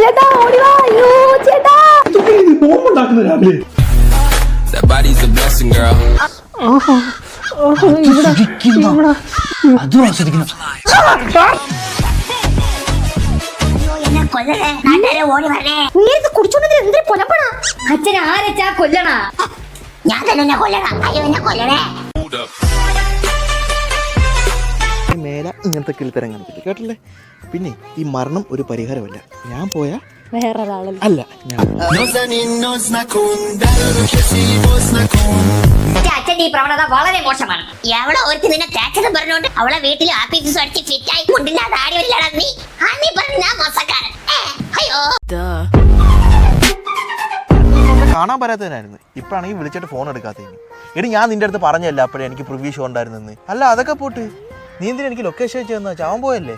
ചേട്ടാ ഓടി വാ. അയ്യോ ചേട്ടാ ബോംബുണ്ടാക്കുന്ന രാവിലെ. അതും ആസ്വദിക്കുന്നു. അച്ഛൻ ആരച്ചാ കൊല്ലണ? ഞാൻ തന്നെ കൊല്ലണ. അയ്യോ എന്നെ കൊല്ലണേ. മേല ഇങ്ങനത്തെ കിളിത്തരം കാണിച്ചിട്ട് കേട്ടല്ലേ. പിന്നെ ഈ മരണം ഒരു പരിഹാരമല്ല. ഞാൻ പോയാ വേറൊരാളല്ല. അല്ല ഞാൻ അച്ഛന്റെ ഈ പ്രവണത വളരെ മോശമാണ്. എവിടെ ഒരുത്തി നിന്നെ തേച്ചത് പറഞ്ഞോണ്ട് അവളെ വീട്ടിൽ ആഫീസ് അടിച്ച് ഫിറ്റായി കൊണ്ടില്ലാതെ ആടി വരില്ലാടാ നീ. നീ പറഞ്ഞ മോശക്കാരൻ. അയ്യോ കാണാൻ പറ്റാത്തതിനായിരുന്നു. ഇപ്പഴാണെങ്കിൽ വിളിച്ചിട്ട് ഫോൺ എടുക്കാത്തതിന്. എടി ഞാൻ നിന്റെ അടുത്ത് പറഞ്ഞല്ല അപ്പോഴേ എനിക്ക് പ്രിവ്യൂ ഷോ ഉണ്ടായിരുന്നെന്ന്. അല്ല അതൊക്കെ പോട്ട് നീ എന്തിനാ എനിക്ക് ലൊക്കേഷൻ അയച്ചു തന്നാ? ചാവാൻ പോയല്ലേ?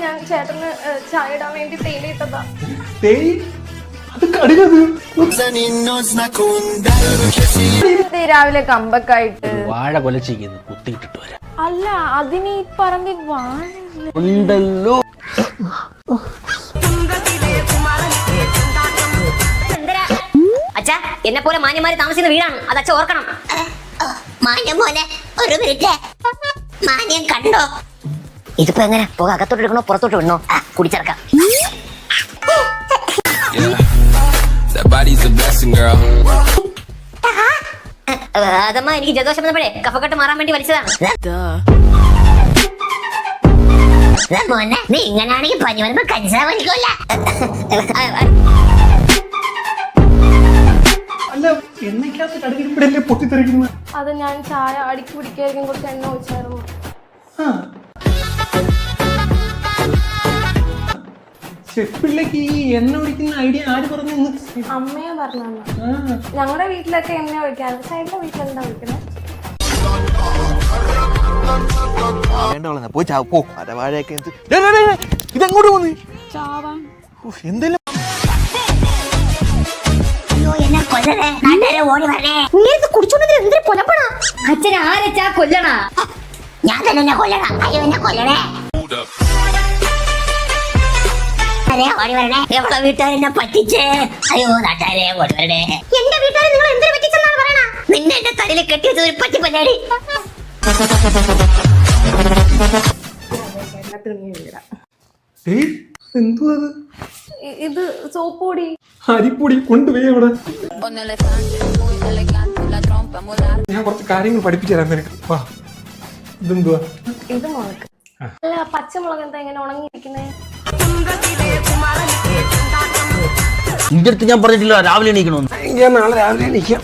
ഞാൻ ചേട്ടന് ചായ ഇടാൻ വേണ്ടി തേയില ഇട്ടതാ. രാവിലെ കമ്പക്കായിട്ട് വാഴ കൊലച്ചിരിക്കുന്നു, കുത്തിയിട്ടിട്ട് വരാം. അല്ല അതിന് ഈ പറമ്പിൽ വാഴ ഉണ്ടല്ലോ. അച്ഛാ എന്നെ പോലെ മാന്യന്മാര് താമസിക്കുന്ന വീടാണ് അത്. അച്ഛൻ ഓർക്കണം. മാന്യം പോലെ ഒരു മിനിറ്റ്. മാന്യം കണ്ടോ? ഇതിപ്പോ എങ്ങനെ പോക? അകത്തോട്ട് എടുക്കണോ പുറത്തോട്ട് വിടണോ? കുടിച്ചിറക്കാം. അതമ്മ എനിക്ക് ജലദോഷം വന്നപ്പോഴേ കഫക്കെട്ട് മാറാൻ വേണ്ടി വലിച്ചതാണ്. മോനെ നീ ഇങ്ങനാണെങ്കിൽ പനി വരുമ്പോ കഞ്ചാവ് വലിക്കല്ല. അത് ഞാൻ ചായ അടിക്കി പിടിക്കായിരിക്കും കുറച്ച് എണ്ണ ഒഴിച്ചായിരുന്നു. ഷെഫിലേക്ക് ഈ എണ്ണ ഒഴിക്കുന്ന ഐഡിയ ആര് പറഞ്ഞു? അമ്മയെ പറഞ്ഞു. ഞങ്ങളുടെ വീട്ടിലൊക്കെ എണ്ണ ഒഴിക്കാറ്. സൈഡിന്റെ വീട്ടിലെന്താ ഒഴിക്കുന്നത്? വേണ്ട പോയി ചാവ് പോ. വാഴയൊക്കെ ഇതെങ്ങോട്ട് പോന്ന് ചാവാൻ എന്തെല്ലാം അച്ഛൻ ആരച്ചാ കൊല്ലണ? ഞാൻ തന്നെ കൊല്ലണ. അയ്യോ എന്നെ കൊല്ലണേ. ഓടി വരണേ. എവിടെ വീട്ടുകാരെന്നെ പറ്റിച്ചേ? അയ്യോ നാട്ടുകാരെ ഓടി വരണേ. എന്റെ വീട്ടുകാരെ നിങ്ങൾ എന്തിനു പറ്റിച്ചെന്നാണ് പറയണ? നിന്നെ എന്റെ തലയിൽ കെട്ടിയത് ഒരു പറ്റിപ്പല്ലാടി. എന്തോ അത്? ഇത് സോപ്പ് പൊടി, അരിപ്പൊടി കൊണ്ടുപോയി അവിടെ. ഞാൻ കുറച്ച് കാര്യങ്ങൾ പഠിപ്പിച്ചു തരാം നിനക്ക്. വാ. ഇതെന്തുവാ? ഇത് മുളക്. അല്ല പച്ചമുളക് എന്താ ഇങ്ങനെ ഉണങ്ങിയിരിക്കുന്നേ? നിന്റെ അടുത്ത് ഞാൻ പറഞ്ഞിട്ടില്ല രാവിലെ എണീക്കണമെന്ന്. ഞാൻ നാളെ രാവിലെ എണീക്കാം.